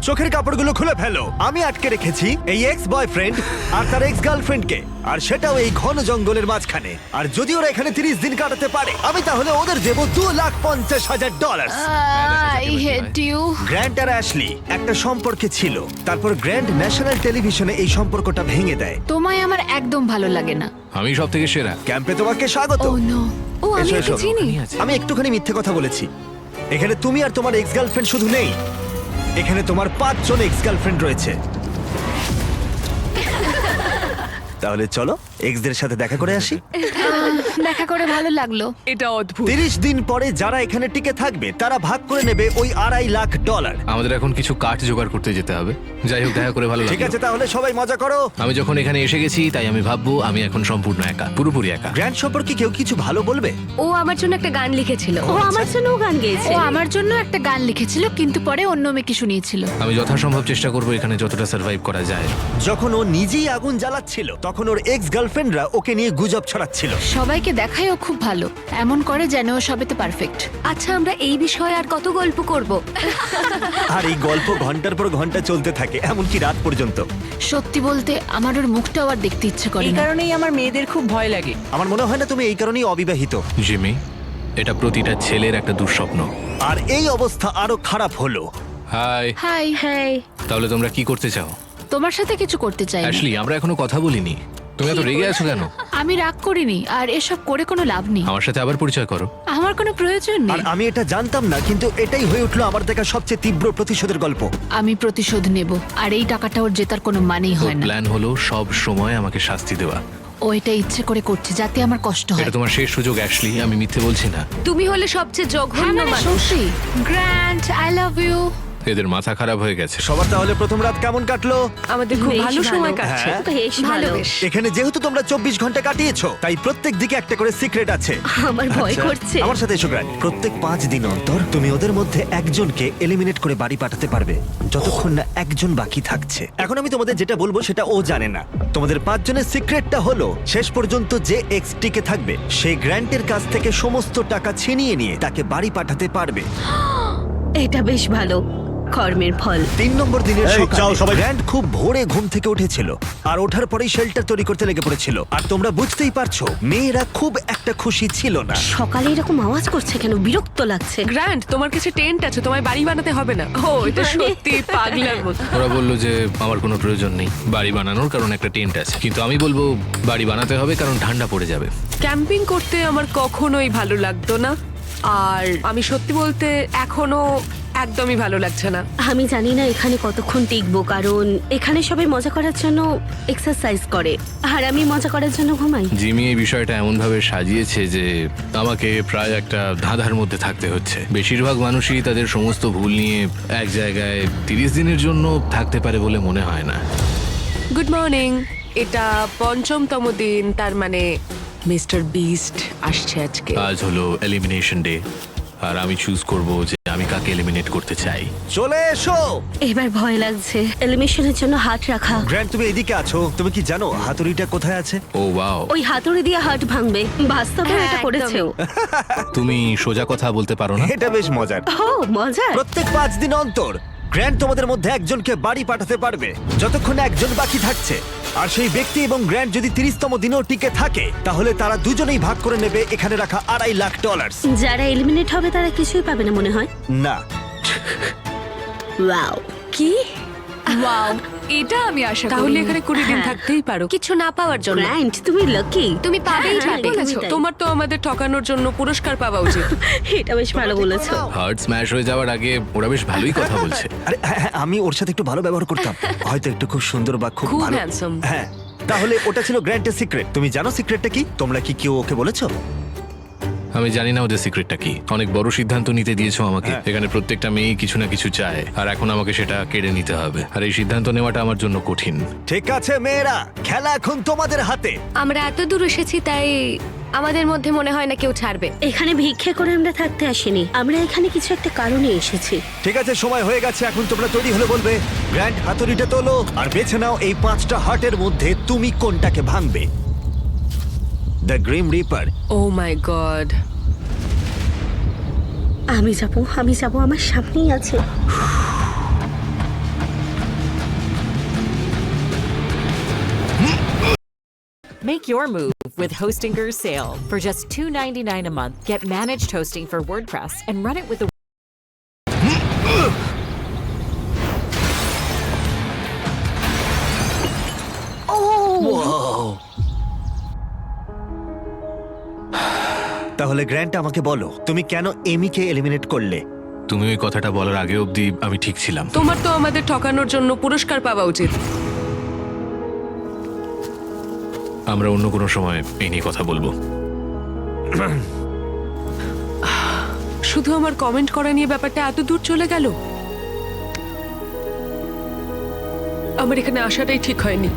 চোখের কাপড়গুলো খুলে ফেলো। আমি আটকে রেখেছি এই এক্স বয়ফ্রেন্ড আর তার এক্স গার্লফ্রেন্ডকে, আর সেটাও এই ঘন জঙ্গলের মাঝখানে। আর যদি ওরা এখানে 30 দিন কাটাতে পারে, আমি তাহলে ওদের দেবো $2,50,000। I hate you. গ্র্যান্ট আর অ্যাশলি একটা সম্পর্কে ছিল, তারপর গ্র্যান্ট ন্যাশনাল টেলিভিশনে এই সম্পর্কটা ভেঙে দেয়। তোমায় আমার একদম ভালো লাগে না। আমি সব থেকে সেরা। ক্যাম্পে তোমাকে স্বাগত। ও নো। ও আমি এসো, ওকে এসো। চিনি। আমি একটুখানি মিথ্যে কথা বলেছি। এখানে তুমি আর তোমার এক্স গার্লফ্রেন্ড শুধু নেই, এখানে তোমার 5 জন এক্স গার্লফ্রেন্ড রয়েছে। তাহলে চলো এক্সদের সাথে দেখা করে আসি। দেখা করে ভালো লাগলো। এটা অদ্ভুত। 30 দিন পরে যারা এখানে টিকে থাকবে তারা ভাগ করে নেবে ওই $2.5 লাখ। আমাদের এখন কিছু কাঠ জোগাড় করতে যেতে হবে। যাই হোক, দেখা করে ভালো ঠিক লাগলো। আছে, তাহলে সবাই মজা করো। আমি যখন এখানে এসে গেছি তাই আমি ভাববো আমি এখন সম্পূর্ণ একা, পুরোপুরি একা। গ্র্যান্ড সম্পর্কে কেউ কিছু ভালো বলবে? ও আমার জন্য একটা গান লিখেছিল। ও আমার জন্যও গান গেয়েছে। ও আমার জন্য একটা গান লিখেছিল, কিন্তু পরে অন্য মেয়েকে শুনিয়েছিল। আমি যথাসম্ভব চেষ্টা করবো এখানে যতটা সার্ভাইভ করা যায়। যখন ও নিজেই আগুন জ্বালাচ্ছিল তখন ওর এক্স গার্লফ্রেন্ডরা ওকে নিয়ে গুজব ছড়াচ্ছিল। সবাইকে দেখায় ও খুব ভালো, এমন করে যেন ও সবেতে পারফেক্ট। আচ্ছা, আমরা এই বিষয়ে আর কত গল্প করব? আর এই গল্প ঘন্টার পর ঘন্টা চলতে থাকে, এমনকি রাত পর্যন্ত। সত্যি বলতে আমার ওর মুখটাও আর দেখতে ইচ্ছে করে এই না। কারণেই আমার মেয়েদের খুব ভয় লাগে। আমার মনে হয় না তুমি এই কারণেই অবিবাহিত। জিমি, এটা প্রতিটা ছেলের একটা দুঃস্বপ্ন। আর এই অবস্থা আরো খারাপ হলো। হাই। হাই। হ্যাঁ, তাহলে তোমরা কি করতে চাও? তোমার সাথে কিছু করতে চাই না। অ্যাশলি, আমরা এখনো কথা বলিনি। তুমি এত রেগে আছো কেন? আমি রাগ করিনি, আর এসব করে কোনো লাভ নেই। আমার সাথে আবার পরিচয় করো। আমার কোনো প্রয়োজন আর নেই। আমি এটা জানতাম না, কিন্তু এটাই হয়ে উঠলো আমার দেখা সবচেয়ে তীব্র প্রতিশোধের গল্প। আমি প্রতিশোধ নেব, আর এই টাকাটা ওর জেতার কোনো মানেই ওর হয় না। প্ল্যান হলো সব সময় আমাকে শাস্তি দেওয়া। ও এটা ইচ্ছে করে করছে যাতে আমার কষ্ট হয়। এটা তোমার শেষ সুযোগ অ্যাশলি, আমি মিথ্যে বলছি না। তুমি হলে সবচেয়ে হ্যাঁ, জঘন্য মানে মানুষ। সত্যি। Grant, I love you. এদের মাথা খারাপ হয়ে গেছে। সবার তাহলে প্রথম রাত কেমন কাটলো? আমাদের খুব বেশ ভালো সময় ভালো। কাটছে। হ্যাঁ। বেশ ভালো। বেশ। এখানে যেহেতু তোমরা 24 ঘন্টা কাটিয়েছো, তাই প্রত্যেক দিকে একটা করে সিক্রেট আছে। আমার ভয় আচ্ছা, করছে। আমার সাথে এসো গ্র্যান্ড। প্রত্যেক 5 দিন অন্তর তুমি ওদের মধ্যে একজনকে এলিমিনেট করে বাড়ি পাঠাতে পারবে, যতক্ষণ না একজন বাকি থাকছে। এখন আমি তোমাদের যেটা বলবো সেটা ও জানে না। তোমাদের 5 জনের সিক্রেটটা হলো, শেষ পর্যন্ত যে এক্স টিকে থাকবে সে গ্র্যান্টের কাছ থেকে সমস্ত টাকা ছিনিয়ে নিয়ে তাকে বাড়ি পাঠাতে পারবে। এটা বেশ ভালো কর্মের ফল। 3 নম্বর দিনের এই, সকালে যাও সবাই। গ্র্যান্ট খুব ভোরে ঘুম থেকে উঠেছিল আর ওঠার পরেই শেল্টার তৈরি করতে লেগে পড়েছিল। আর তোমরা বুঝতেই পারছো মেয়েরা খুব একটা খুশি ছিল না। সকালে এরকম আওয়াজ করছে কেন? বিরক্ত লাগছে। গ্র্যান্ড, তোমার কাছে টেন্ট আছে, তোমায় বাড়ি বানাতে হবে না। ও, এটা মানে? সত্যি পাগলার মতো। ওরা বললো যে আমার কোনো প্রয়োজন নেই বাড়ি বানানোর, কারণ একটা টেন্ট আছে। কিন্তু আমি বলবো বাড়ি বানাতে হবে কারণ ঠান্ডা পড়ে যাবে। ক্যাম্পিং করতে আমার কখনোই ভালো লাগতো না, আর আমি সত্যি বলতে এখনো একদমই ভালো লাগছে না। আমি জানি না এখানে কতক্ষণ টিকবো, কারণ এখানে সবাই মজা করার জন্য এক্সারসাইজ করে, আর আমি মজা করার জন্য ঘুমাই। জিমি এই বিষয়টা এমনভাবে সাজিয়েছে যে আমাকে প্রায় একটা ধাঁধার মধ্যে থাকতে হচ্ছে। বেশিরভাগ মানুষই তাদের সমস্ত ভুল নিয়ে এক জায়গায় 30 দিনের জন্য থাকতে পারে বলে মনে হয় না। Good morning. এটা 5ম দিন, তার মানে মিস্টার বিস্ট আসছে আজকে। আজ হলো এলিমিনেশন ডে, আর আমি চুজ করব যে আমি কাকে এলিমিনেট করতে চাই। চলে এসো। এবার ভয় লাগছে। এলিমিনেশনের জন্য হাত রাখা। গ্র্যান্ড, তুমি এদিকে আছো। তুমি কি জানো হাতুড়িটা কোথায় আছে? ও ওয়াও, ওই হাতুড়ি দিয়ে হাট ভাঙবে। বাস্তবে হ্যাঁ, এটা করেছে ও। তুমি সোজা কথা বলতে পারো না? এটা বেশ মজার। ও মজা। প্রত্যেক 5 দিন অন্তর গ্র্যান্ড তোমাদের মধ্যে একজনকে বাড়ি পাঠাতে পারবে, যতক্ষণ না একজন বাকি থাকছে। আর সেই ব্যক্তি এবং গ্র্যান্ড যদি 30তম দিনেও টিকে থাকে, তাহলে তারা দুজনেই ভাগ করে নেবে এখানে রাখা $2.5 লাখ। যারা এলিমিনেট হবে তারা কিছুই পাবে না মনে হয়। না, ওয়াও। কি? ওয়াও, এটা আমি আশা করি। তাহলে এখানে 20 দিন হ্যাঁ। থাকতেই পারো, কিছু না পাওয়ার জন্য। গ্র্যান্ড, তুমি লাকি। তুমি পাবেই হ্যাঁ, পাবে। একদমই তাই। তোমার তো আমাদের ঠকানোর জন্য পুরস্কার পাওয়া উচিত। এটা বেশ ভালো বলেছো। হার্ট স্ম্যাশ হয়ে যাওয়ার আগে ওরা বেশ ভালোই কথা বলছে। আরে হ্যাঁ, হ্যাঁ, আমি ওর সাথে একটু ভালো ব্যবহার করতাম, হয়তো একটু খুব সুন্দর বা খুব খুব ভালো। handsome। হ্যাঁ, তাহলে ওটা ছিল গ্র্যান্টের সিক্রেট। তুমি জানো সিক্রেটটা কি? তোমরা কি কেউ ওকে বলেছো? আমি জানি না ওদের সিক্রেটটা কি। অনেক বড় সিদ্ধান্ত নিতে দিয়েছো আমাকে। এখানে প্রত্যেকটা মেয়ে কিছু না কিছু চায়, আর এখন আমাকে সেটা কেড়ে নিতে হবে। আর এই সিদ্ধান্ত নেওয়াটা আমার জন্য কঠিন। ঠিক আছে মেয়েরা, খেলা এখন তোমাদের হাতে। আমরা এত দূর এসেছি, তাই আমাদের মধ্যে মনে হয় না কেউ ছাড়বে। এখানে ভিক্ষে করে আমরা থাকতে আসিনি, আমরা এখানে কিছু একটা কারণে এসেছি। ঠিক আছে, সময় হয়ে গেছে। এখন তোমরা তৈরি হলে বলবে। গ্র্যান্ড, হাতুড়িটা তোলো আর বেছে নাও এই 5টা হার্টের মধ্যে তুমি কোনটাকে ভাঙবে। The grim reaper. Oh my God. আমি যাব, আমার সামনেই আছে। Make your move with Hostinger's sale. For just $2.99 a month, get managed hosting for WordPress and run it with the তাহলে গ্র্যান্ট, আমাকে বলো তুমি কেন এমিকে এলিমিনেট করলে? তুমি ওই কথাটা বলার আগে অবধি আমি ঠিক ছিলাম। তোমার তো আমাদের ঠকানোর জন্য পুরস্কার পাওয়া উচিত। আমরা অন্য কোনো সময় এই নিয়ে কথা বলবো। শুধু আমার কমেন্ট করা নিয়ে ব্যাপারটা এত দূর চলে গেল। আমার এখানে আসাটাই ঠিক হয়নি।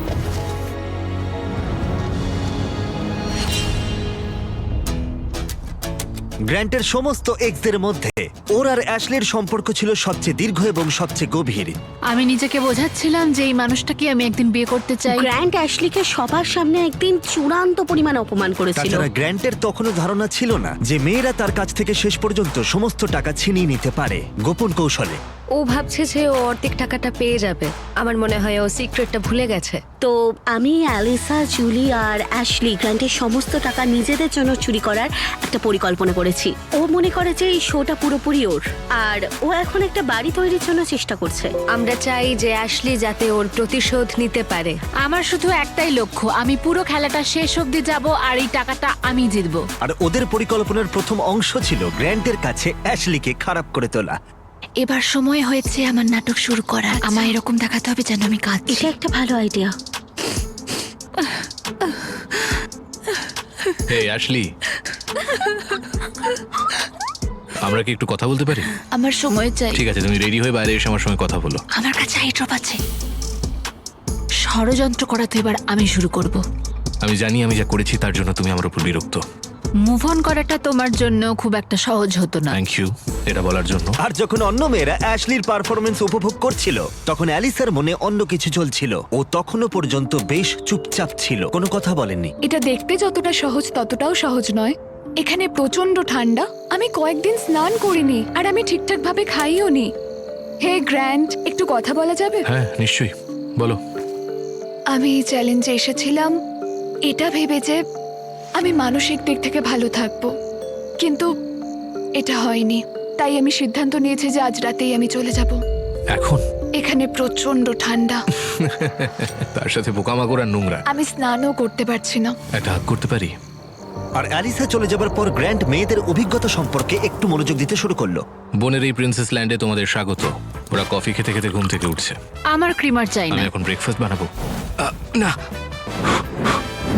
গ্র্যান্টের সমস্ত এক্সদের মধ্যে ওর আর অ্যাশলির সম্পর্ক ছিল সবচেয়ে দীর্ঘ এবং সবচেয়ে গভীর। আমি নিজেকে বোঝাচ্ছিলাম যে এই মানুষটাকে আমি একদিন বিয়ে করতে চাই। গ্র্যান্ট অ্যাশলিকে সবার সামনে একদিন চূড়ান্ত পরিমাণ অপমান করেছিল। তাছাড়া গ্র্যান্টের তখনও ধারণা ছিল না যে মেয়েরা তার কাছ থেকে শেষ পর্যন্ত সমস্ত টাকা ছিনিয়ে নিতে পারে গোপন কৌশলে। ও ভাবছে যে ও অর্ধেক টাকাটা পেয়ে যাবে। আমার মনে হয় ও সিক্রেটটা ভুলে গেছে। তো আমি, অ্যালিসা, জুলি আর অ্যাশলি গ্র্যান্টের সমস্ত টাকা নিজেদের জন্য চুরি করার একটা পরিকল্পনা করেছি। ও মনে করে যে এই শোটা পুরোপুরি ওর, আর ও এখন একটা বাড়ি তৈরির জন্য চেষ্টা করছে। আমরা চাই যে অ্যাশলি যাতে ওর প্রতিশোধ নিতে পারে। আমার শুধু একটাই লক্ষ্য, আমি পুরো খেলাটা শেষ অবধি যাব আর এই টাকাটা আমি জিতবো। আর ওদের পরিকল্পনার প্রথম অংশ ছিল গ্র্যান্টের কাছে অ্যাশলিকে খারাপ করে তোলা। এবার সময় হয়েছে আমার নাটক শুরু করা। আমার এরকম দেখাতে হবে যেন আমি কাঁদছি। এটা একটা ভালো আইডিয়া। এই অ্যাশলি, আমরা কি একটু কথা বলতে পারি? আমার সময় চাই। ঠিক আছে, তুমি রেডি হয়ে বাইরে এসে আমার সঙ্গে কথা বলো। আমার কাছে আইড্রপ আছে। ষড়যন্ত্র করা তো এবার আমি শুরু করব। আমি জানি আমি যা করেছি তার জন্য তুমি আমার উপর বিরক্ত। মুভ অন করাটা তোমার জন্য খুব একটা সহজ হতো না। থ্যাংক ইউ এটা বলার জন্য। আর যখন অন্য মেয়েরা অ্যাশলির পারফরমেন্স উপভোগ করছিল তখন অ্যালিসার মনে অন্য কিছু চলছিল। ও তখনও পর্যন্ত বেশ চুপচাপ ছিল, কোনো কথা বলেননি। এটা দেখতে যতটা সহজ ততটাও সহজ নয়। এখানে প্রচন্ড ঠান্ডা, আমি কয়েকদিন স্নান করিনি আর আমি ঠিকঠাক ভাবে খাইও নি। হে গ্র্যান্ট, একটু কথা বলা যাবে? হ্যাঁ নিশ্চয়ই, বলো। আমি এই চ্যালেঞ্জে এসেছিলাম এটা ভেবে যে আমি মানসিক দিক থেকে ভালো থাকবো, কিন্তু এটা হয়নি। তাই আমি সিদ্ধান্ত নিয়েছি যে আজ রাতেই আমি চলে যাব। এখন এখানে প্রচন্ড ঠান্ডা, তার সাথে পোকামাকড় আর নোংরা। আমি স্নানও করতে পারছি না। একটা হাত করতে পারি? আর অ্যালিসা চলে যাবার পর গ্র্যান্ট মেয়েদের অভিজ্ঞতা সম্পর্কে একটু মনোযোগ দিতে শুরু করলো। বনের এই প্রিন্সেস ল্যান্ডে তোমাদের স্বাগত। ওরা কফি খেতে খেতে ঘুম থেকে উঠছে। আমার ক্রিমার চাই আমি না। এখন ব্রেকফাস্ট বানাবো। না,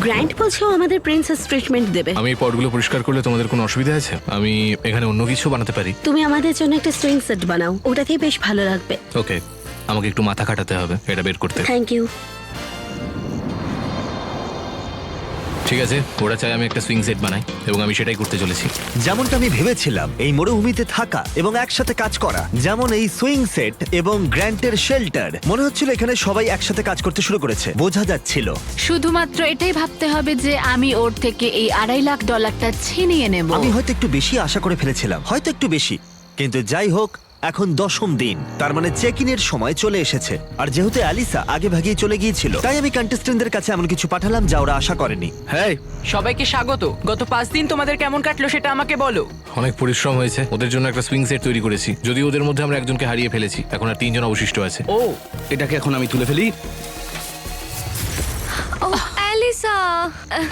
গ্র্যান্ট বলছে ও আমাদের প্রিন্সেস ট্রিটমেন্ট দেবে। আমি এই পটগুলো পরিষ্কার করলে তোমাদের কোনো অসুবিধা আছে? আমি এখানে অন্য কিছু বানাতে পারি। তুমি আমাদের জন্য একটা সুইং সেট বানাও, ওটাতেই বেশ ভালো লাগবে। ওকে, আমাকে একটু মাথা খাটাতে হবে এটা বের করতে। Thank you. ঠিক আছে, ওরা চাই আমি একটা সুইং সেট বানাই এবং আমি সেটাই করতে চলেছি। যেমনটা আমি ভেবেছিলাম, এই মরুভূমিতে থাকা এবং একসাথে কাজ করা, যেমন এই সুইং সেট এবং গ্র্যান্টের শেল্টার, মনে হচ্ছিল এখানে সবাই একসাথে কাজ করতে শুরু করেছে। বোঝা যাচ্ছিল। শুধুমাত্র এটাই ভাবতে হবে যে আমি ওর থেকে এই $2.5 লাখ ছিনিয়ে নেব। আমি হয়তো একটু বেশি আশা করে ফেলেছিলাম, হয়তো একটু বেশি, কিন্তু যাই হোক এখন 10ম দিন, তার মানে চেক ইনের সময় চলে এসেছে। আর যেহেতু অ্যালিসা আগে ভাগেই চলে গিয়েছিল, তাই আমি কন্টেস্টেন্টদের কাছে এমন কিছু পাঠালাম যা ওরা আশা করেনি। হ্যাঁ, সবাইকে স্বাগত। গত 5 দিন তোমাদের কেমন কাটলো সেটা আমাকে বলো। অনেক পরিশ্রম হয়েছে, ওদের জন্য একটা সুইং সেট তৈরি করেছি। যদিও ওদের মধ্যে আমরা একজনকে হারিয়ে ফেলেছি, এখন আর 3 জন অবশিষ্ট আছে। ও, এটাকে এখন আমি তুলে ফেলি। ও অ্যালিসা,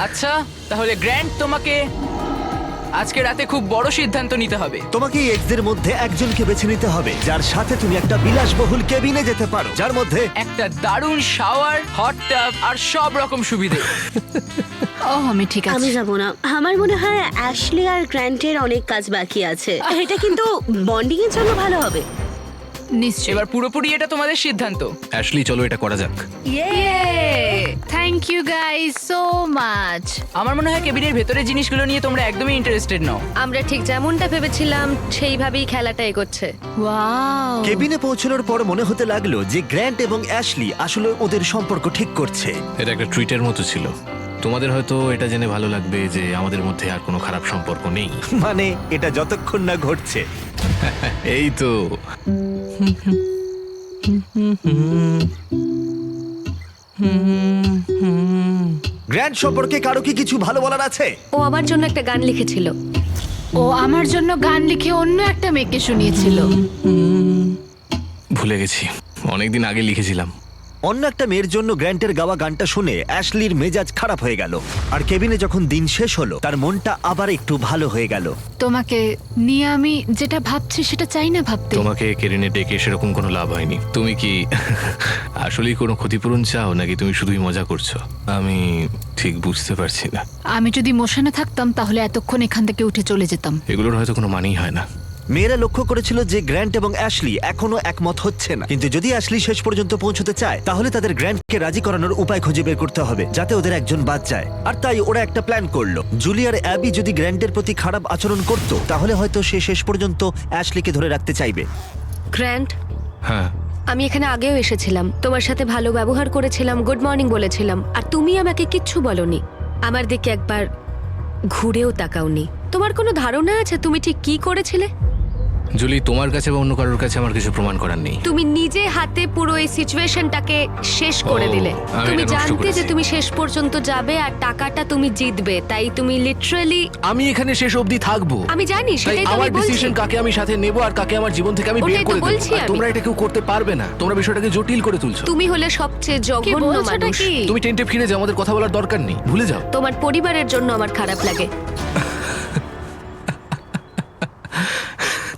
আচ্ছা, তাহলে গ্র্যান্ট, তোমাকে আজকে রাতে খুব বড় সিদ্ধান্ত নিতে হবে। তোমাকে এই এক্সদের মধ্যে একজনকে বেছে নিতে হবে যার সাথে তুমি একটা বিলাসবহুল কেবিনে যেতে পারো, যার মধ্যে একটা দারুণ শাওয়ার, হট টাব আর সব রকম সুবিধে। ও আমি ঠিক আমি আছে। যাব না। আমার মনে হয় অ্যাশলি আর গ্র্যান্টের অনেক কাজ বাকি আছে। এটা কিন্তু বন্ডিং এর জন্য ভালো হবে। নিশ্চয়ই। এবার পুরোপুরি এটা তোমাদের সিদ্ধান্ত। অ্যাশলি, চলো এটা করা যাক। Thank you guys so much. আমার মনে হয় কেবিনের ভেতরে জিনিসগুলো নিয়ে তোমরা একদমই ইন্টারেস্টেড নও। আমরা ঠিক যেমনটা ভেবেছিলাম সেইভাবেই খেলাটা এগোচ্ছে। ওয়াও। কেবিনে পৌঁছানোর পর মনে হতে লাগলো যে গ্র্যান্ট এবং অ্যাশলি আসলে ওদের সম্পর্ক ঠিক করছে। এটা একটা ট্রিটের মতো ছিল। তোমাদের হয়তো এটা জেনে ভালো লাগবে যে আমাদের মধ্যে আর কোনো খারাপ সম্পর্ক নেই। মানে এটা যতক্ষণ না ঘটছে। এই তো। গ্র্যান্ড সম্পর্কে কারো কি কিছু ভালো বলার আছে? ও আমার জন্য একটা গান লিখেছিল। ও আমার জন্য গান লিখে অন্য একটা মেয়েকে শুনিয়েছিল। ভুলে গেছি, অনেকদিন আগে লিখেছিলাম। অন্য একটা মেয়ের জন্য গ্র্যান্টের গাওয়া গানটা শুনে অ্যাশলির মেজাজ খারাপ হয়ে গেল। আর কেবিনে যখন দিন শেষ হলো তার মনটা আবার একটু ভালো হয়ে গেল। তোমাকে নিয়ে আমি যেটা ভাবছি সেটা চাই না ভাবতে। তোমাকে কেরিনে ডেকে সেরকম কোনো লাভ হয়নি। তুমি কি আসলেই কোনো ক্ষতিপূরণ চাও নাকি তুমি শুধুই মজা করছো? আমি ঠিক বুঝতে পারছি না। আমি যদি ইমোশনে থাকতাম তাহলে এতক্ষণ এখান থেকে উঠে চলে যেতাম। এগুলোর হয়তো কোনো মানেই হয় না। মেয়েরা লক্ষ্য করেছিল যে গ্র্যান্ট এবং অ্যাশলি এখনো একমত হচ্ছে না, কিন্তু যদি অ্যাশলি শেষ পর্যন্ত পৌঁছতে চায় তাহলে তাদের গ্র্যান্টকে রাজি করানোর উপায় খুঁজে বের করতে হবে যাতে ওদের একজন বাদ যায়। আর তাই ওরা একটা প্ল্যান করলো। জুলি আর অ্যাবি যদি গ্র্যান্টের প্রতি খারাপ আচরণ করত তাহলে হয়তো সে শেষ পর্যন্ত অ্যাশলিকে ধরে রাখতে চাইবে। গ্র্যান্ড, হ্যাঁ, আমি এখানে আগেও এসেছিলাম, তোমার সাথে ভালো ব্যবহার করেছিলাম, গুড মর্নিং বলেছিলাম, আর তুমি আমাকে কিচ্ছু বলনি। আমার দিকে একবার ঘুরেও তাকাওনি। তোমার কোনো ধারণা আছে তুমি ঠিক কি করেছিলে? জুলি, তোমার কাছে বা অন্য কারোর কাছে আমার কিছু প্রমাণ করার নেই। তুমি নিজে হাতে পুরো এই সিচুয়েশনটাকে শেষ করে ও, দিলে। আমি তুমি এটা নষ্ট জানতে যে করেছি। তুমি শেষ পর্যন্ত যাবে আর টাকাটা তুমি জিতবে, তাই তুমি লিটারালি। আমি এখানে শেষ অবধি থাকবো। আমি জানি, তাই সেটাই তো আমার আমি বলছি। ডিসিশন কাকে আমি সাথে নেব আর কাকে আমার জীবন থেকে আমি বের ওটাই তো করে দেব। বলছি আর আমি। তোমরা এটা কেউ করতে পারবে না। তোমরা বিষয়টাকে জটিল করে তুলছো। তুমি হলে সবচেয়ে কি জঘন্য বলছোটা মানুষ। কি? তুমি টেন্টে ফিরে যাও, আমাদের কথা বলার দরকার নেই, ভুলে যাও। তোমার পরিবারের জন্য আমার খারাপ লাগে।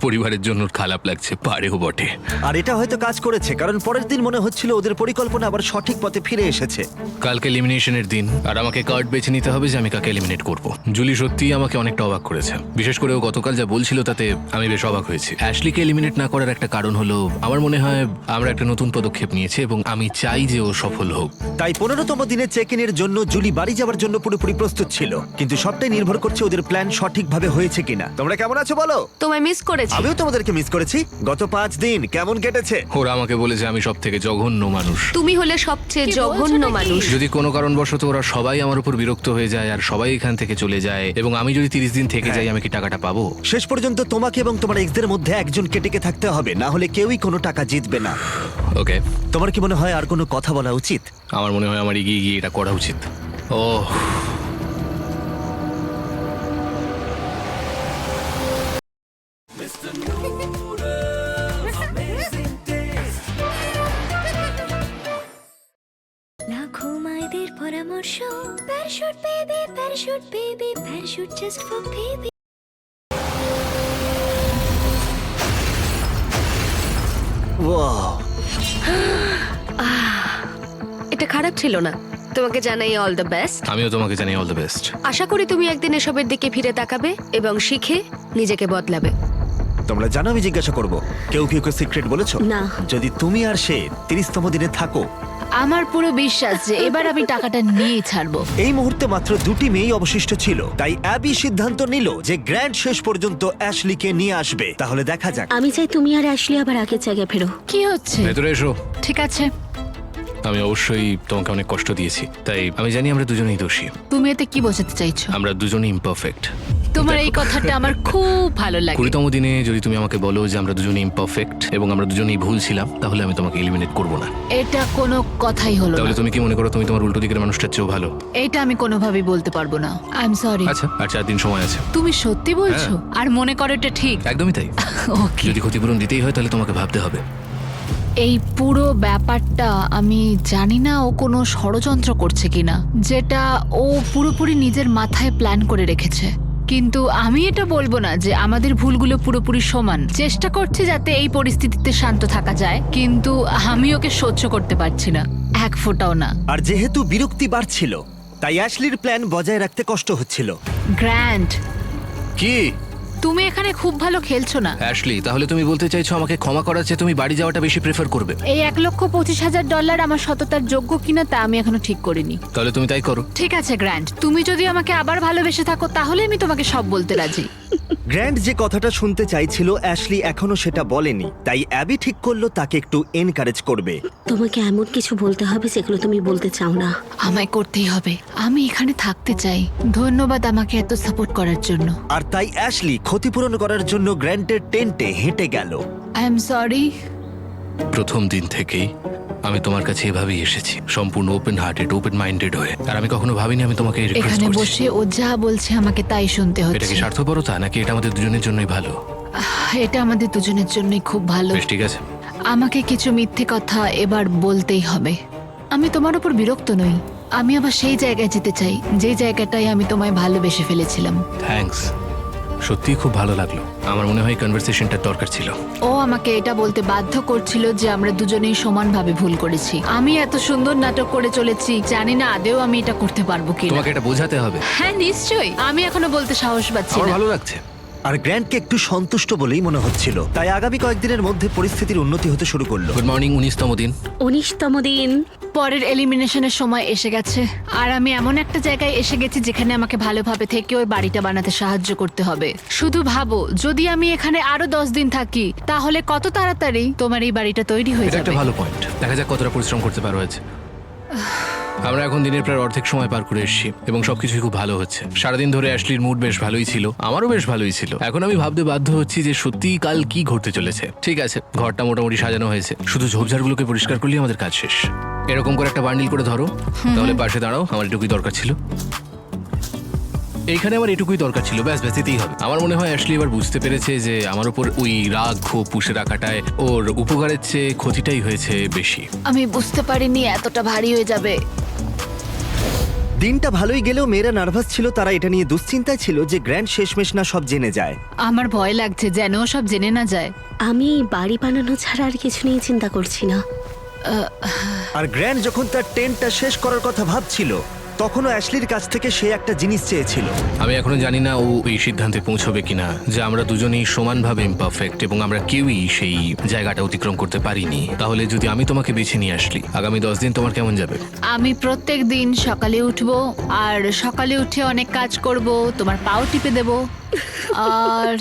পরিবারের জন্য খারাপ লাগছে, পারেও বটে। আর এটা হয়তো কাজ করেছে, কারণ পরের দিন মনে হচ্ছিল ওদের পরিকল্পনা আবার সঠিক পথে ফিরে এসেছে। কালকে এলিমিনেশনের দিন, আর আমাকে কার্ড বেছে নিতে হবে যে আমি কাকে এলিমিনেট করব। জুলি সত্যিই আমাকে অনেকটা অবাক করেছে, বিশেষ করে ও গতকাল যা বলছিল তাতে আমি বেশ অবাক হয়েছি। অ্যাশলিকে এলিমিনেট না করার একটা কারণ হলো আমার মনে হয় আমরা একটা নতুন পদক্ষেপ নিয়েছি এবং আমি চাই যে ও সফল হোক। তাই 15তম দিনে চেক ইনের জন্য জুলি বাড়ি যাওয়ার জন্য পুরোপুরি প্রস্তুত ছিল, কিন্তু সবটাই নির্ভর করছে ওদের প্ল্যান সঠিকভাবে হয়েছে কিনা। তোমরা কেমন আছো বলো? তোমায় মিস করেছি। আমিও তোমাদেরকে মিস করেছি। গত 5 দিন কেমন কেটেছে? ওরা আমাকে বলেছে আমি সব থেকে জঘন্য মানুষ। তুমি হলে সবচেয়ে কি জঘন্য বলছো নাকি? মানুষ। যদি কোনো কারণবশত ওরা সবাই আমার উপর বিরক্ত হয়ে যায় আর সবাই এখান থেকে চলে যায় এবং আমি যদি 30 দিন থেকে যাই, আমি কি টাকাটা পাবো? শেষ পর্যন্ত তোমাকে এবং তোমার এক্সদের মধ্যে একজনকে টিকে থাকতে হবে, না হলে কেউই কোনো টাকা জিতবে না। ওকে, তোমার কি মনে হয় আর কোনো কথা বলা উচিত? আমার মনে হয় আমার এগিয়ে গিয়ে এটা করা উচিত। ওহ, লাখো মায়েদের পরামর্শ, parachute baby, parachute baby, parachute just for baby. Wow, এটা খারাপ ছিল না। তোমাকে জানাই অল দ্য বেস্ট। আমিও তোমাকে জানাই অল দ্য বেস্ট। আশা করি তুমি একদিন এসবের দিকে ফিরে তাকাবে এবং শিখে নিজেকে বদলাবে। তোমরা জানো আমি জিজ্ঞাসা করব, কেউ কি ওকে সিক্রেট বলেছো? না। যদি তুমি আর সে 30তম দিনে থাকো, আমার পুরো বিশ্বাস যে এবার আমি টাকাটা নিয়ে ছাড়বো। এই মুহূর্তে মাত্র 2টি মেয়েই অবশিষ্ট ছিল, তাই অ্যাবি সিদ্ধান্ত নিল যে গ্র্যান্ড শেষ পর্যন্ত অ্যাশলিকে নিয়ে আসবে। তাহলে দেখা যাক। আমি চাই তুমি আর অ্যাশলি আবার আগের জায়গায় ফেরো। কি হচ্ছে? ভেতরে এসো। ঠিক আছে, আমি অবশ্যই তোমাকে অনেক কষ্ট দিয়েছি, তাই আমি জানি আমরা দুজনেই দোষী। তুমি এতে কি বোঝাতে চাইছো? আমরা দুজনেই ইমপারফেক্ট। তোমার এই কথাটা আমার খুব ভালো লাগে। 20তম দিনে যদি তুমি আমাকে বলো যে আমরা দুজনেই ইমপারফেক্ট এবং আমরা দুজনেই ভুল ছিলাম, তাহলে আমি তোমাকে এলিমিনেট করব না। এটা কোনো কথাই হলো তাহলে না। তুমি কি মনে করো তুমি তোমার উল্টো দিকের মানুষটার চেয়েও ভালো? এটা আমি কোনোভাবেই বলতে পারবো না। I am sorry. আচ্ছা, আর 4 দিন সময় আছে। তুমি সত্যি বলছো? আর মনে করো এটা ঠিক? একদমই তাই। ওকে। যদি ক্ষতিপূরণ দিতেই হয় তাহলে তোমাকে ভাবতে হবে। এই পুরো ব্যাপারটা আমি জানি না ও কোনো ষড়যন্ত্র করছে কিনা, যেটা ও পুরোপুরি নিজের মাথায় প্ল্যান করে রেখেছে। কিন্তু আমি এটা বলবো না যে আমাদের ভুলগুলো পুরোপুরি সমান। চেষ্টা করছি যাতে এই পরিস্থিতিতে শান্ত থাকা যায়, কিন্তু আমি ওকে সহ্য করতে পারছি না, এক ফোঁটাও না। আর যেহেতু বিরক্তি বাড়ছিল, তাই অ্যাশলির প্ল্যান বজায় রাখতে কষ্ট হচ্ছিল। গ্র্যান্ড, কি তুমি এখানে খুব ভালো খেলছো না। অ্যাশলি, তাহলে তুমি বলতে চাইছো আমাকে ক্ষমা করার চেয়ে তুমি বাড়ি যাওয়াটা বেশি প্রেফার করবে? এই $1,25,000 আমার সততার যোগ্য কিনা তা আমি এখনো ঠিক করিনি। তাহলে তুমি তাই করো। ঠিক আছে গ্র্যান্ড, তুমি যদি আমাকে আবার ভালোবেসে থাকো তাহলে আমি তোমাকে সব বলতে রাজি। গ্র্যান্ড যে কথাটা শুনতে চাইছিল অ্যাশলি এখনো সেটা বলেনি, তাই অ্যাবি ঠিক করলো তাকে একটু এনকারেজ করবে। তোমাকে এমন কিছু বলতে হবে যেগুলো তুমি বলতে চাও না। আমায় করতেই হবে, আমি এখানে থাকতে চাই। ধন্যবাদ আমাকে এত সাপোর্ট করার জন্য। আর তাই অ্যাশলি ক্ষতিপূরণ করার জন্য গ্র্যান্টের টেন্টে হেঁটে গেল। I am sorry. প্রথম দিন থেকেই আমি তোমার কাছে এভাবেই এসেছি, সম্পূর্ণ ওপেন হার্টেড, ওপেন মাইন্ডেড হয়ে। আর আমি কখনো ভাবিনি আমি তোমাকে রিকোয়েস্ট এখানে করছি। বসে ও যা বলছে আমাকে তাই শুনতে এটা হচ্ছে। কি স্বার্থপরতা নাকি এটা আমাদের দুজনের জন্যই ভালো? এটা আমাদের দুজনের জন্যই খুব ভালো। বেশ, ঠিক আছে। আমাকে কিছু মিথ্যে কথা এবার বলতেই হবে। আমি তোমার উপর বিরক্ত নই, আমি আবার সেই জায়গায় যেতে চাই যে জায়গাটায় আমি তোমায় ভালোবেসে ফেলেছিলাম। থ্যাঙ্কস, সত্যিই খুব ভালো লাগলো। আমার মনে হয় কনভারসেশনটা দরকার ছিল। ও আমাকে এটা বলতে বাধ্য করছিল যে আমরা দুজনেই সমানভাবে ভুল করেছি। আমি এত সুন্দর নাটক করে চলেছি, জানি না আদেও আমি এটা করতে পারবো কিনা। তোমাকে এটা বোঝাতে হবে। হ্যাঁ নিশ্চয়ই, আমি এখনো বলতে সাহস পাচ্ছি আমার না। ভালো লাগছে। আর গ্র্যান্টকে একটু সন্তুষ্ট বলেই মনে হচ্ছিল, তাই আগামী কয়েকদিনের মধ্যে পরিস্থিতির উন্নতি হতে শুরু করলো। গুড মর্নিং, 19তম দিন। 19তম দিন। পরের এলিমিনেশনের সময় এসে গেছে, আর আমি এমন একটা জায়গায় এসে গেছি যেখানে আমাকে ভালোভাবে থেকে ওই বাড়িটা বানাতে সাহায্য করতে হবে। শুধু ভাবো, যদি আমি এখানে আরো 10 দিন থাকি তাহলে কত তাড়াতাড়ি তোমার এই বাড়িটা তৈরি হয়ে এটা যাবে। একটা ভালো পয়েন্ট। দেখা যাক কতটা পরিশ্রম করতে পারো আজ। আমরা এখন দিনের প্রায় অর্ধেক সময় পার করে এসেছি এবং সবকিছুই খুব ভালো হচ্ছে। সারাদিন ধরে অ্যাশলির মুড বেশ ভালোই ছিল, আমারও বেশ ভালোই ছিল। এখন আমি ভাবতে বাধ্য হচ্ছি যে সত্যিই কাল কি ঘটতে চলেছে। ঠিক আছে, ঘরটা মোটামুটি সাজানো হয়েছে, শুধু ঝোপঝাড়গুলোকে পরিষ্কার করলেই আমাদের কাজ শেষ। এরকম করে একটা বান্ডিল করে ধরো, তাহলে পাশে দাঁড়াও। আমার এটুকুই দরকার ছিল, এইখানে আমার এটুকুই দরকার ছিল, ব্যাস ব্যাস, এতেই হবে। আমার মনে হয় অ্যাশলি এবার বুঝতে পেরেছে যে আমার উপর ওই রাগ ক্ষোভ পুষে রাখাটায় ওর উপকারের চেয়ে ক্ষতিটাই হয়েছে বেশি। আমি বুঝতে পারিনি এতটা ভারী হয়ে যাবে। দিনটা ভালোই গেলেও মেয়েরা নার্ভাস ছিল, তারা এটা নিয়ে দুশ্চিন্তায় ছিল যে গ্র্যান্ড শেষমেশ না সব জেনে যায়। আমার ভয় লাগছে যেন ও সব জেনে না যায়। আমি বাড়ি বানানো ছাড়া আর কিছু নিয়ে চিন্তা করছি না। আর গ্র্যান্ড যখন তার টেন্টটা শেষ করার কথা ভাবছিল, তখনও অ্যাশলির কাছ থেকে সে একটা জিনিস চেয়েছিল। আমি এখনো জানি না ও এই সিদ্ধান্তে পৌঁছবে কিনা যে আমরা দুজনেই সমানভাবে ইমপারফেক্ট এবং আমরা কেউই সেই জায়গাটা অতিক্রম করতে পারিনি। তাহলে যদি আমি তোমাকে বেছে নিয়ে আসলি, আগামী 10 দিন তোমার কেমন যাবে? আমি প্রত্যেক দিন সকালে উঠবো, আর সকালে উঠে অনেক কাজ করব, তোমার পাও টিপে দেব, আর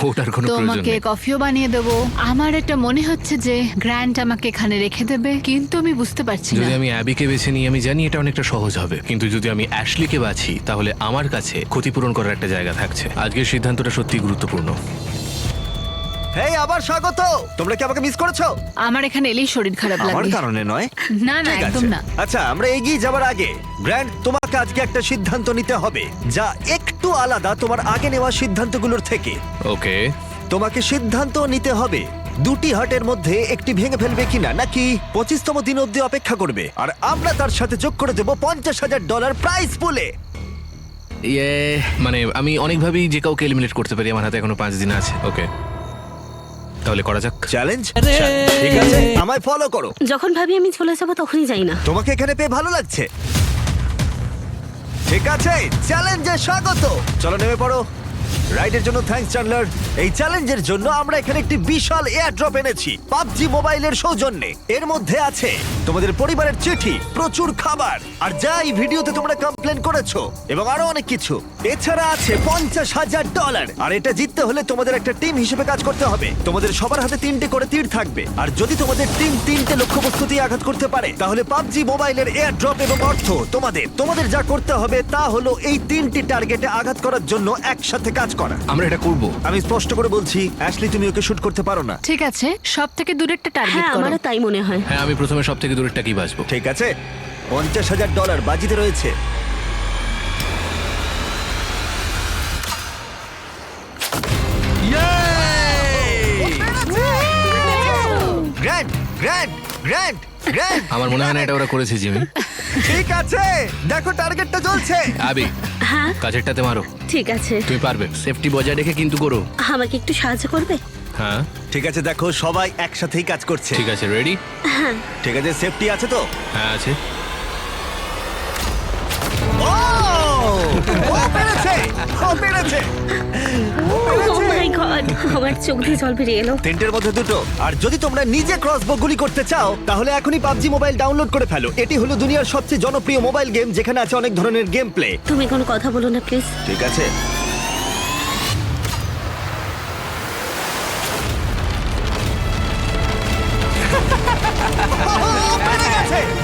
ওটার কোনো প্রয়োজন তোমাকে নেই। কফিও বানিয়ে দেবো। আমার এটা মনে হচ্ছে যে গ্র্যান্ড আমাকে এখানে রেখে দেবে, কিন্তু আমি বুঝতে পারছি না। যদি আমি অ্যাবিকে বেছে নিই, আমি জানি এটা অনেকটা সহজ হবে, কিন্তু যদি আমি অ্যাশলিকে বাছি তাহলে আমার কাছে ক্ষতিপূরণ করার একটা জায়গা থাকছে। আজকের সিদ্ধান্তটা সত্যিই গুরুত্বপূর্ণ। হেই, আবার স্বাগত। তোমরা কি আমাকে মিস করেছো? আমার এখানে এলেই শরীর খারাপ আমার লাগে। কারণে নয়। না না, ঠিক একদম আছে। না। আচ্ছা, আমরা এগিয়ে যাবার আগে গ্র্যান্ড, তোমাকে আজকে একটা সিদ্ধান্ত নিতে হবে যা একটু আলাদা তোমার আগে নেওয়া সিদ্ধান্তগুলোর থেকে। ওকে, তোমাকে সিদ্ধান্ত নিতে হবে দুটি হাটের মধ্যে একটি ভেঙে ফেলবে কিনা, নাকি 25তম দিন অব্দি অপেক্ষা করবে। আর আমরা তার সাথে যোগ করে দেবো $50,000 প্রাইজ পুলে। ইয়ে, মানে আমি অনেকভাবেই যে কাউকে এলিমিনেট করতে পারি। আমার হাতে এখনো 5 দিন আছে। ওকে, তাহলে করা যাক। চ্যালেঞ্জ, ঠিক আছে, আমায় ফলো করো। যখন ভাবি আমি চলে যাবো তখনই যাই না। তোমাকে এখানে পেয়ে ভালো লাগছে? ঠিক আছে, চ্যালেঞ্জে স্বাগত। চলো নেমে পড়ো। রাইডের জন্য থ্যাঙ্কস চ্যান্ডলার। এই চ্যালেঞ্জের জন্য আমরা এখানে একটি বিশাল এয়ার ড্রপ এনেছি পাবজি মোবাইলের সৌজন্যে। এর মধ্যে আছে তোমাদের পরিবারের চিঠি, প্রচুর খাবার, আর যা এই ভিডিওতে তোমরা কমপ্লেন করেছো, এবং আরো অনেক কিছু। এছাড়া আছে $50,000। আর এটা জিততে হলে তোমাদের একটা টিম হিসেবে কাজ করতে হবে। তোমাদের সবার হাতে 3টে করে তীর থাকবে, আর যদি তোমাদের টিম 3টে লক্ষ্যবস্তু দিয়ে আঘাত করতে পারে, তাহলে পাবজি মোবাইলের এয়ার ড্রপ এবং অর্থ তোমাদের যা করতে হবে তা হলো এই 3টি টার্গেটে আঘাত করার জন্য একসাথে কাজ করা। আমরা এটা করব। আমি স্পষ্ট করে বলছি, অ্যাশলি, তুমি ওকে শুট করতে পারো না। ঠিক আছে, সব থেকে দূরেরটা টার্গেট হ্যাঁ, করো। আমারও তাই মনে হয়। হ্যাঁ, আমি প্রথমে সব থেকে দূরেরটাকেই বাঁচবো। ঠিক আছে, $50,000 বাজিতে রয়েছে। Grand, grand, grand, grand. আমার মনে হয় না এটা ওরা করেছে, জিমি। ঠিক আছে, দেখো টার্গেটটা জ্বলছে। আবি, হ্যাঁ, কাছেরটাতে মারো। ঠিক আছে। তুমি পারবে। সেফটি বজায় রেখে কিন্তু করো। আমাকে একটু সাহায্য করবে? হ্যাঁ, ঠিক আছে, দেখো সবাই একসাথেই কাজ করছে। ঠিক আছে, রেডি? ঠিক আছে, সেফটি আছে তো? হ্যাঁ, আছে। ও! ও পেরেছে! ও পেরেছে! Oh my God! আমার চোখ দিয়ে জল বেরিয়ে এলো। 3টের মধ্যে 2টো। আর যদি তোমরা নিজে ক্রসবো গুলি করতে চাও, তাহলে এখনই পাবজি মোবাইল ডাউনলোড করে ফেলো। এটি হলো দুনিয়ার সবচেয়ে জনপ্রিয় মোবাইল গেম, যেখানে আছে অনেক ধরনের গেম প্লে। তুমি কোনো কথা বলো না প্লিজ। ঠিক আছে।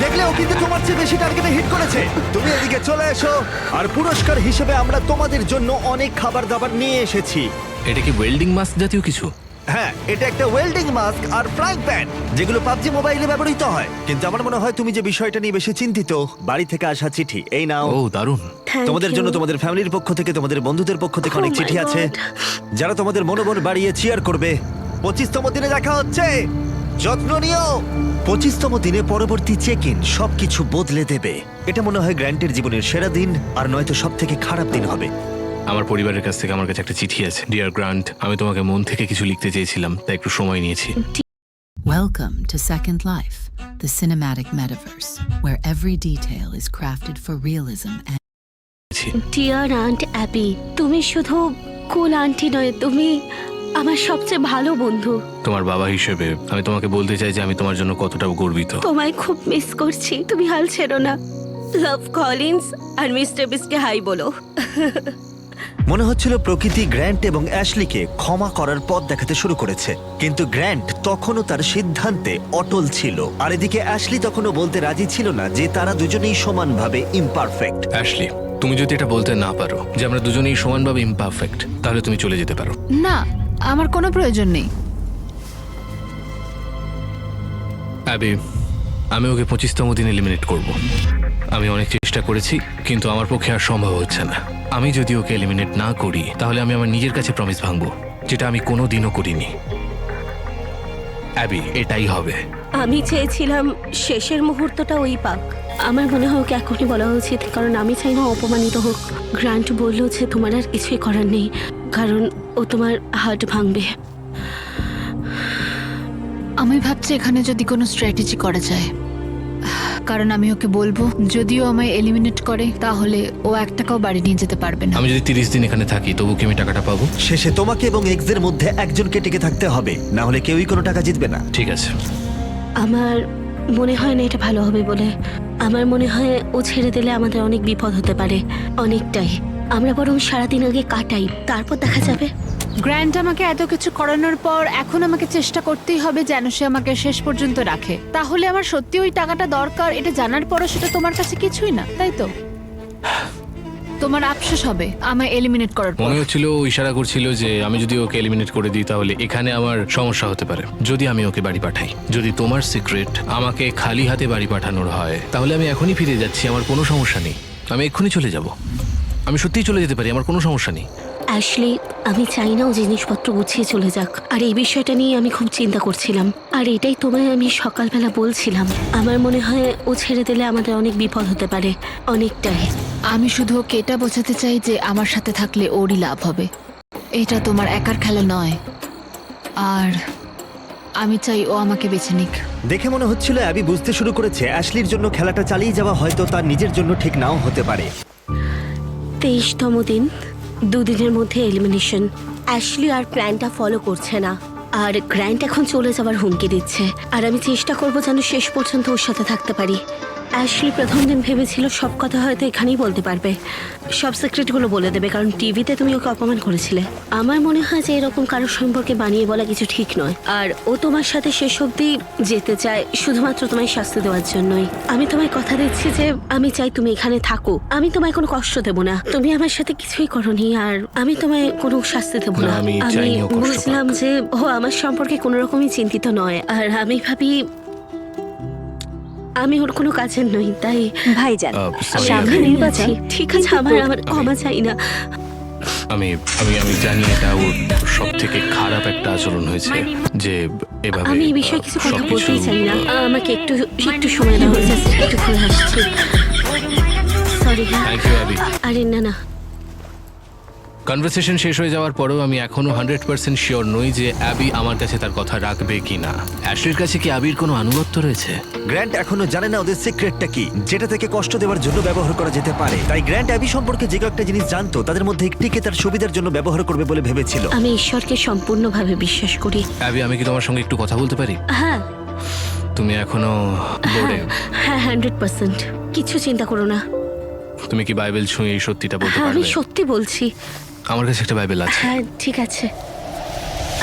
দেখলে, ও কিন্তু তোমার চেয়ে বেশি টার্গেটে হিট করেছে। তুমি এদিকে চলে এসো। আর পুরস্কার হিসেবে আমরা তোমাদের জন্য অনেক খাবার দাবার নিয়ে এসেছি। এটা কি ওয়েল্ডিং মাস্ক জাতীয় কিছু? হ্যাঁ, এটা একটা ওয়েল্ডিং মাস্ক আর ফ্রাইং প্যান, যেগুলো পাবজি মোবাইলে ব্যবহৃত হয়। কিন্তু আমার মনে হয় তুমি যে বিষয়টা নিয়ে বেশি চিন্তিত, বাড়ি থেকে আসা চিঠি। এই নাও। ও দারুণ। Thank তোমাদের you. জন্য তোমাদের ফ্যামিলির পক্ষ থেকে, তোমাদের বন্ধুদের পক্ষ থেকে Oh অনেক my চিঠি আছে, God. যারা তোমাদের মনোবল বাড়িয়ে চিয়ার করবে। 25তম দিনে দেখা হচ্ছে, যত্ন নিও। 25তম দিনে পরবর্তী চেক ইন সবকিছু বদলে দেবে। এটা মনে হয় গ্র্যান্টের জীবনের সেরা দিন, আর নয়তো সব থেকে খারাপ দিন হবে। আমার পরিবারের কাছ থেকে আমার কাছে একটা চিঠি আছে। ডিয়ার গ্রান্ট, আমি তোমাকে মন থেকে কিছু লিখতে চেয়েছিলাম, তাই একটু সময় নিয়েছি। Welcome to Second Life, the cinematic metaverse, where every detail is crafted for realism and dear aunt Abby, তুমি শুধু কুল আন্টি নয়, তুমি আমার সবচেয়ে ভালো বন্ধু। তোমার বাবা হিসেবে আমি তোমাকে বলতে চাই যে আমি তোমার জন্য কতটা গর্বিত। তোমায় খুব মিস করছি, তুমি হাল ছেড়ো না। লাভ কলিন্স আর মিস্টার বিস্টকে হাই বলো। মনে হচ্ছিল প্রকৃতি গ্র্যান্ট এবং অ্যাশলিকে ক্ষমা করার পথ দেখাতে শুরু করেছে, কিন্তু গ্র্যান্ট তখনও তার সিদ্ধান্তে অটল ছিল। আর এদিকে অ্যাশলি তখনও বলতে রাজি ছিল না যে তারা দুজনেই সমানভাবে ইমপারফেক্ট। অ্যাশলি, তুমি যদি এটা বলতে না পারো যে আমরা দুজনেই সমানভাবে ইমপারফেক্ট, তাহলে তুমি চলে যেতে পারো। না, আমার কোনো প্রয়োজন নেই। অ্যাবি, আমি ওকে 25তম দিন এলিমিনেট করব। আমি অনেক চেষ্টা করেছি, কিন্তু আমার পক্ষে আর সম্ভব হচ্ছে না। আমি যদি ওকে এলিমিনেট না করি, তাহলে আমি আমার নিজের কাছে প্রমিস ভাঙবো, যেটা আমি কোনো দিনও করিনি। অ্যাবি, এটাই হবে। আমি চেয়েছিলাম শেষের মুহূর্তটা ওই পাক। আমার মনে হয় ওকে এখনই বলা উচিত, কারণ আমি চাই না অপমানিত হোক। গ্রান্ট বলল যে তোমার আর কিছুই করার নেই, কারণ ও তোমার হার্ট ভাঙবে। আমি ভাবছি এখানে যদি কোনো স্ট্র্যাটেজি করা যায়, কারণ আমি ওকে বলবো যদিও আমায় এলিমিনেট করে, তাহলে ও 1 টাকাও বাড়ি নিয়ে যেতে পারবে না। আমি যদি 30 দিন এখানে থাকি, তবু কি আমি টাকাটা পাবো? শেষে তোমাকে এবং এক্সের মধ্যে একজনকে টিকে থাকতে হবে, না হলে কেউই কোনো টাকা জিতবে না। ঠিক আছে। আমার মনে হয় না এটা ভালো হবে বলে। আমার মনে হয় ও ছেড়ে দিলে আমাদের অনেক বিপদ হতে পারে, অনেকটাই। আমরা বরং সারাদিন আগে কাটাই, তারপর দেখা যাবে। গ্র্যান্ট আমাকে এত কিছু করানোর পর এখন আমাকে চেষ্টা করতেই হবে যেন সে আমাকে শেষ পর্যন্ত রাখে। তাহলে আমার সত্যি ওই টাকাটা দরকার, এটা জানার পরও সেটা তোমার কাছে কিছুই না, তাই তো? তোমার আফসোস হবে আমায় এলিমিনেট করার পর। মনে হচ্ছিল ও ইশারা করছিল যে আমি যদি ওকে এলিমিনেট করে দিই, তাহলে এখানে আমার সমস্যা হতে পারে যদি আমি ওকে বাড়ি পাঠাই। যদি তোমার সিক্রেট আমাকে খালি হাতে বাড়ি পাঠানোর হয়, তাহলে আমি এখনই ফিরে যাচ্ছি, আমার কোনো সমস্যা নেই। আমি এক্ষুনি চলে যাব, আমি সত্যিই চলে যেতে পারি, আমার কোনো সমস্যা নেই। অ্যাশলি, আমি চাই না ও জিনিসপত্র গুছিয়ে চলে যাক, আর এই বিষয়টা নিয়ে আমি খুব চিন্তা করছিলাম। আর এটাই তোমায় আমি সকালবেলা বলছিলাম। আমার মনে হয় ও ছেড়ে দিলে আমাদের অনেক বিপদ হতে পারে, অনেকটাই। আমি শুধু ওকে এটা বোঝাতে চাই যে আমার সাথে থাকলে ওরই লাভ হবে। এটা তোমার একার খেলা নয়, আর আমি চাই ও আমাকে বেছে নিক। দেখে মনে হচ্ছিল অ্যাবি বুঝতে শুরু করেছে অ্যাশলির জন্য খেলাটা চালিয়ে যাওয়া হয়তো তার নিজের জন্য ঠিক নাও হতে পারে। 23তম দিন, 2 দিনের মধ্যে এলিমিনেশন। অ্যাশলি আর প্ল্যানটা ফলো করছে না, আর গ্র্যান্ট এখন চলে যাওয়ার হুমকি দিচ্ছে। আর আমি চেষ্টা করবো যেন শেষ পর্যন্ত ওর সাথে থাকতে পারি। অ্যাশলি প্রথম দিন ভেবেছিল সব কথা হয়তো এখানেই বলতে পারবে, সব সিক্রেটগুলো বলে দেবে, কারণ টিভিতে তুমি ওকে অপমান করেছিলে। আমার মনে হয় যে এরকম কারোর সম্পর্কে বানিয়ে বলা কিছু ঠিক নয়। আর ও তোমার সাথে শেষ অবধি যেতে চায় শুধুমাত্র তোমায় শাস্তি দেওয়ার জন্যই। আমি তোমায় কথা দিচ্ছি যে আমি চাই তুমি এখানে থাকো। আমি তোমায় কোনো কষ্ট দেবো না, তুমি আমার সাথে কিছুই করোনি, আর আমি তোমায় কোনো শাস্তি দেবো না। আমি আমি চাইনি ও কষ্ট পাক। বুঝলাম যে ও আমার সম্পর্কে কোনো রকমই চিন্তিত নয়, আর আমি ভাবি আমি ওর কোনো কাজের নই, তাই ভাইজান sorry, সাবধানে আমি- বাঁচি। ঠিক আছে, আমার ক্ষমা চাই না। আমি আমি আমি জানি এটা ওর সব থেকে খারাপ একটা আচরণ হয়েছে, যে এভাবে আমি এই বিষয়ে কিছু কথা সবকিছু- বলতেই চাই না। আমাকে একটু একটু সময় দাও, জাস্ট একটু ঘুরে আসছি। সরি। Thank you, Abby. আরে না না, কনভারসেশন শেষ হয়ে যাওয়ার পরেও আমি এখনো 100% শিওর নই যে অ্যাবি আমার কাছে তার কথা রাখবে কিনা। অ্যাশলির কাছে কি অ্যাবির কোনো আনুগত্য রয়েছে? গ্র্যান্ট এখনো জানে না ওদের সিক্রেটটা কি, যেটা থেকে কষ্ট দেওয়ার জন্য ব্যবহার করা যেতে পারে। তাই গ্র্যান্ট অ্যাবি সম্পর্কে যে কয়েকটা জিনিস জানতো তাদের মধ্যে একটিকে তার সুবিধার জন্য ব্যবহার করবে বলে ভেবেছিল। আমি ঈশ্বরকে সম্পূর্ণভাবে বিশ্বাস করি। অ্যাবি, আমি কি তোমার সঙ্গে একটু কথা বলতে পারি? হ্যাঁ তুমি এখনো বোর্ডে? হ্যাঁ 100%। কিছু চিন্তা করো না, তুমি কি বাইবেল ছুঁয়ে এই সত্যিটা বলতে হ্যাঁ আমি পারবে? সত্যি বলছি। আমার কাছে একটা বাইবেল আছে। হ্যাঁ ঠিক আছে,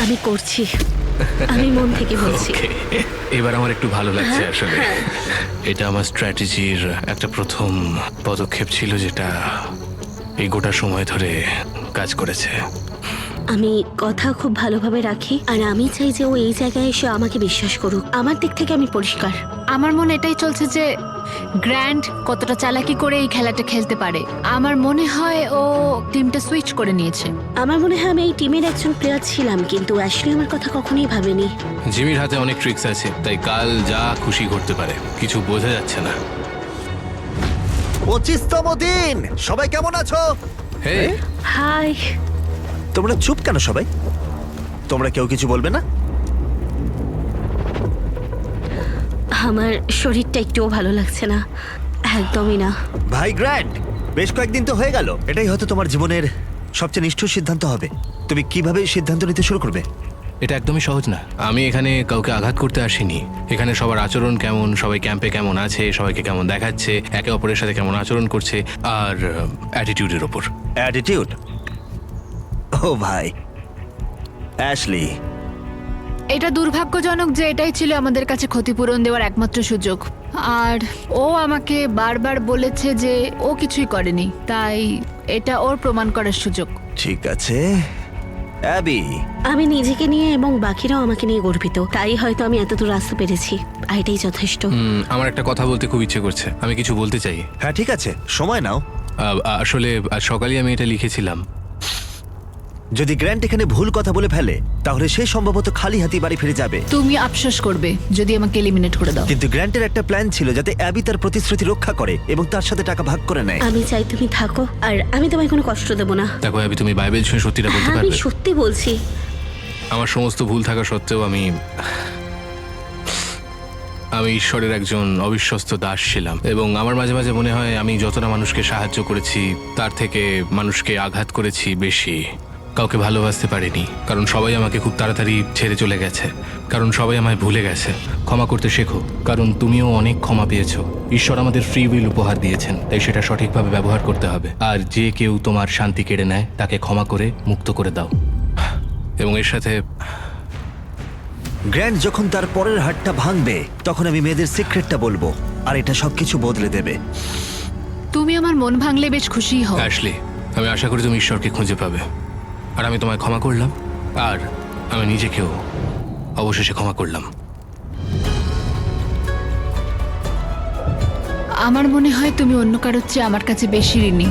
আমি করছি, আমি মন থেকে বলছি। Okay, এবার আমার একটু ভালো লাগছে আসলে। এটা আমার স্ট্র্যাটেজির একটা প্রথম পদক্ষেপ ছিল, যেটা এই গোটা সময় ধরে কাজ করেছে। আমি কথা খুব ভালোভাবে রাখি, আর আমি চাই যে ও এই জায়গায় এসে আমাকে বিশ্বাস করুক। আমার দিক থেকে আমি পরিষ্কার। আমার মনে এটাই চলছে যে গ্র্যান্ড কতটা চালাকি করে এই খেলাটা খেলতে পারে। আমার মনে হয় ও টিমটা সুইচ করে নিয়েছে। আমার মনে হয় আমি এই টিমের একজন প্লেয়ার ছিলাম, কিন্তু অ্যাশলি আমার কথা কখনোই ভাবেনি। জিমির হাতে অনেক ট্রিক্স আছে, তাই কাল যা খুশি করতে পারে, কিছু বোঝা যাচ্ছে না। 25তম দিন, সবাই কেমন আছো? হে, হাই। তোমরা চুপ কেন সবাই? তোমরা কেউ কিছু বলবে না? আমার শরীরটা একটুও ভালো লাগছে না, একদমই না। ভাই গ্র্যান্ড, বেশ কয়েকদিন তো হয়ে গেল। এটাই হয়তো তোমার জীবনের সবচেয়ে নিষ্ঠুর সিদ্ধান্ত হবে। তুমি কিভাবে সিদ্ধান্ত নিতে শুরু করবে? এটা একদমই সহজ না। আমি এখানে কাউকে আঘাত করতে আসিনি। এখানে সবার আচরণ কেমন, সবাই ক্যাম্পে কেমন আছে, সবাইকে কেমন দেখাচ্ছে, একে অপরের সাথে কেমন আচরণ করছে, আর অ্যাটিটিউডের ওপর। অ্যাটিটিউড? ও ভাই, অ্যাশলি, এটা দুর্ভাগ্যজনক যে এটাই ছিল আমাদের কাছে ক্ষতিপূরণ দেওয়ার একমাত্র সুযোগ। আর ও আমাকে বারবার বলেছে যে ও কিছুই করেনি, তাই এটা ওর প্রমাণ করার সুযোগ। ঠিক আছে। অ্যাবি, আমি নিজেকে নিয়ে এবং বাকিরাও আমাকে নিয়ে গর্বিত, তাই হয়তো আমি এতদূর আসতে পেরেছি, আর এটাই যথেষ্ট। আমার একটা কথা বলতে খুব ইচ্ছে করছে, আমি কিছু বলতে চাই। হ্যাঁ ঠিক আছে, সময় নাও। আসলে আজ সকালে আমি এটা লিখেছিলাম। যদি গ্র্যান্ট এখানে ভুল কথা বলে ফেলে, তাহলে সে সম্ভবত খালি হাতি বাড়ি ফিরে যাবে। তুমি আফসোস করবে যদি আমাকে এলিমিনেট করে দাও। কিন্তু গ্র্যান্টের একটা প্ল্যান ছিল যাতে অ্যাবি তার প্রতিশ্রুতি রক্ষা করে এবং তার সাথে টাকা ভাগ করে নেয়। আমি চাই তুমি থাকো, আর আমি তোমায় কোনো কষ্ট দেবো না। দেখো অ্যাবি, তুমি বাইবেল ছুঁয়ে সত্যিটা বলতে হ্যাঁ, আমি পারবে? সত্যি বলছি। আমার সমস্ত ভুল থাকা সত্ত্বেও আমি ঈশ্বরের একজন অবিশ্বস্ত দাস ছিলাম, এবং আমার মাঝে মাঝে মনে হয় আমি যতটা মানুষকে সাহায্য করেছি তার থেকে মানুষকে আঘাত করেছি বেশি। কাউকে ভালোবাসতে পারিনি, কারণ সবাই আমাকে খুব তাড়াতাড়ি ছেড়ে চলে গেছে, কারণ সবাই আমায় ভুলে গেছে। ক্ষমা করতে শেখো, কারণ তুমিও অনেক ক্ষমা পেয়েছো। ঈশ্বর আমাদের ফ্রি উইল উপহার দিয়েছেন, তাই সেটা সঠিকভাবে ব্যবহার করতে হবে। আর যে কেউ তোমার শান্তি কেড়ে নেয় তাকে ক্ষমা করে মুক্ত করে দাও। এবং এর সাথে গ্র্যান্ট যখন তার পরের হাতটা ভাঙবে, তখন আমি মেয়েদের সিক্রেটটা বলবো, আর এটা সবকিছু বদলে দেবে। তুমি আমার মন ভাঙলে বেশ খুশি হও। অ্যাশলি, আমি আশা করি তুমি ঈশ্বরকে খুঁজে পাবে। আর আমি তোমায় ক্ষমা করলাম, আর আমি নিজেকেও অবশেষে ক্ষমা করলাম। আমার মনে হয় তুমি অন্য কারোর চেয়ে আমার কাছে বেশি ঋণী।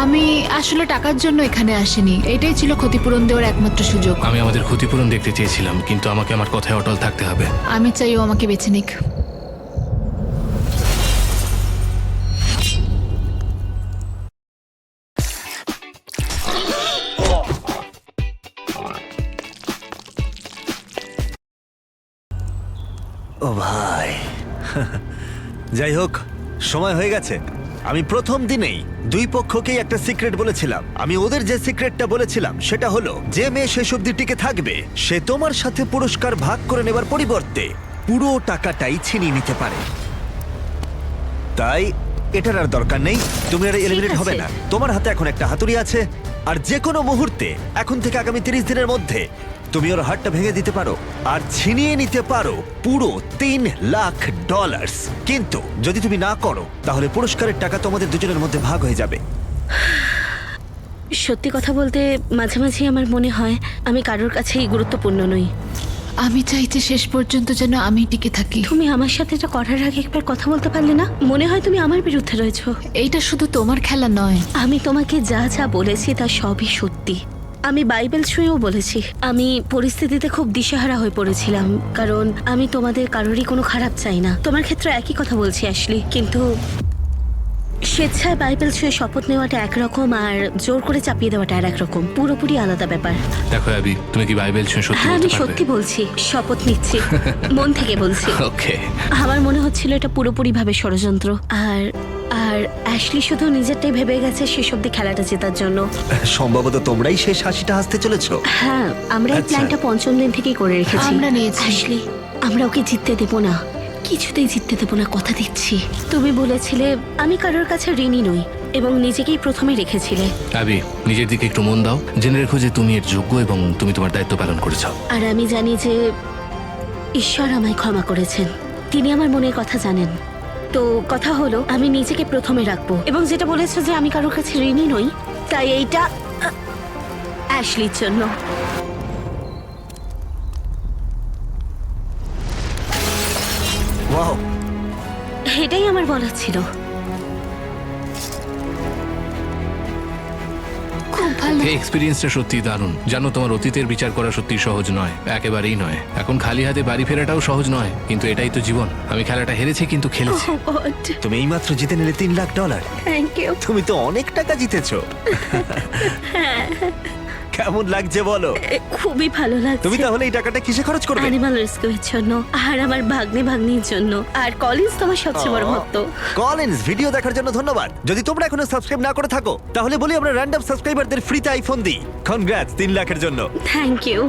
আমি আসলে টাকার জন্য এখানে আসিনি, এটাই ছিল ক্ষতিপূরণ দেওয়ার একমাত্র সুযোগ। আমি আমাদের ক্ষতিপূরণ দেখতে চেয়েছিলাম, কিন্তু আমাকে আমার কথায় অটল থাকতে হবে। আমি চাই ও আমাকে বেছে নিক। ও ভাই, যাই হোক, সময় হয়ে গেছে। আমি প্রথম দিনেই দুই পক্ষকেই একটা সিক্রেট বলেছিলাম। আমি ওদের যে সিক্রেটটা বলেছিলাম সেটা হলো, যে মেয়ে শেষ অবধি টিকে থাকবে সে তোমার সাথে পুরস্কার ভাগ করে নেবার পরিবর্তে পুরো টাকাটাই ছিনিয়ে নিতে পারে। তাই এটার আর দরকার নেই, তুমি আর এলিমিনেট হবে না। তোমার হাতে এখন একটা হাতুড়ি আছে, আর যে কোনো মুহূর্তে এখন থেকে আগামী 30 দিনের মধ্যে তুমি ওর হাতটা ভেঙে দিতে পারো আর ছিনিয়ে নিতে পারো পুরো $3 লাখ। কিন্তু যদি তুমি না করো, তাহলে পুরস্কারের টাকা তোমাদের দুজনের মধ্যে ভাগ হয়ে যাবে। সত্যি কথা বলতে মাঝে মাঝে আমার মনে হয় আমি কারোর কাছেই গুরুত্বপূর্ণ নই। আমি চাইছি শেষ পর্যন্ত যেন আমি টিকে থাকি। তুমি আমার সাথে এটা করার আগে একবার কথা বলতে পারলে না? মনে হয় তুমি আমার বিরুদ্ধে রয়েছো। এইটা শুধু তোমার খেলা নয়। আমি তোমাকে যা যা বলেছি তা সবই সত্যি। আমি বাইবেল ছুঁয়েও বলেছি। আমি পরিস্থিতিতে খুব দিশেহারা হয়ে পড়েছিলাম, কারণ আমি তোমাদের কারোরই কোনো খারাপ চাই না। তোমার ক্ষেত্রে একই কথা বলছি অ্যাশলি, কিন্তু স্বেচ্ছায় বাইবেল ছুঁয়ে শপথ নেওয়াটা একরকম, আর জোর করে চাপিয়ে দেওয়াটা আর একরকম, পুরোপুরি আলাদা ব্যাপার। দেখো অ্যাবি, তুমি কি বাইবেল ছুঁয়ে সত্যি হ্যাঁ, বলতে আমি পারবে? সত্যি বলছি, শপথ নিচ্ছি, মন থেকে বলছি। ওকে। আমার মনে হচ্ছিল এটা পুরোপুরি ভাবে ষড়যন্ত্র, আর আর অ্যাশলি শুধু নিজেরটাই ভেবে গেছে শেষ অব্দি খেলাটা জেতার জন্য। সম্ভবত তোমরাই শেষ হাসিটা হাসতে চলেছো। হ্যাঁ, আমরা এই আচ্ছা। প্ল্যানটা পঞ্চম দিন থেকেই করে রেখেছি। আমরা নিয়েছি। অ্যাশলি, আমরা ওকে জিততে দেব না, কিছুতেই জিততে দেব না, কথা দিচ্ছি। তুমি বলেছিলে আমি কারোর কাছে ঋণী নই, এবং নিজেকেই প্রথমে রেখেছিলে। অ্যাবি, নিজের দিকে একটু মন দাও। জেনে রেখো যে তুমি এর যোগ্য এবং তুমি তোমার দায়িত্ব পালন করেছো। আর আমি জানি যে ঈশ্বর আমায় ক্ষমা করেছেন, তিনি আমার মনের কথা জানেন। তো কথা হলো, আমি নিজেকে প্রথমে রাখবো, এবং যেটা বলেছো যে আমি কারোর কাছে ঋণী নই, তাই এইটা অ্যাশলির জন্য। ওয়াও, এটাই আমার বলার ছিল। খুব ভালো। এই এক্সপিরিয়েন্সটা সত্যি দারুণ। জানো, তোমার অতীতের বিচার করা সত্যি সহজ নয়, একেবারেই নয়। এখন খালি হাতে বাড়ি ফেরাটাও সহজ নয়, কিন্তু এটাই তো জীবন। আমি খেলাটা হেরেছি, কিন্তু খেলেছি। Oh God, তুমি এইমাত্র জিতে নিলে $3 লাখ। thank you. তুমি তো অনেক টাকা জিতেছো। কেমন লাগছে বলো? খুবই ভালো লাগছে। তুমি তাহলে এই টাকাটা কিসে খরচ করবে? অ্যানিমাল রেস্কিউর জন্য আর আমার ভাগ্নির জন্য। আর কলিন্স তোমার সবচেয়ে বড় ভক্ত। কলিন্স, ভিডিও দেখার জন্য ধন্যবাদ। যদি তোমরা এখনো সাবস্ক্রাইব না করে থাকো তাহলে বলি আমরা র্যান্ডম সাবস্ক্রাইবারদের ফ্রিতে আইফোন দিই। কনগ্রাটস 3 লাখের জন্য। Thank you.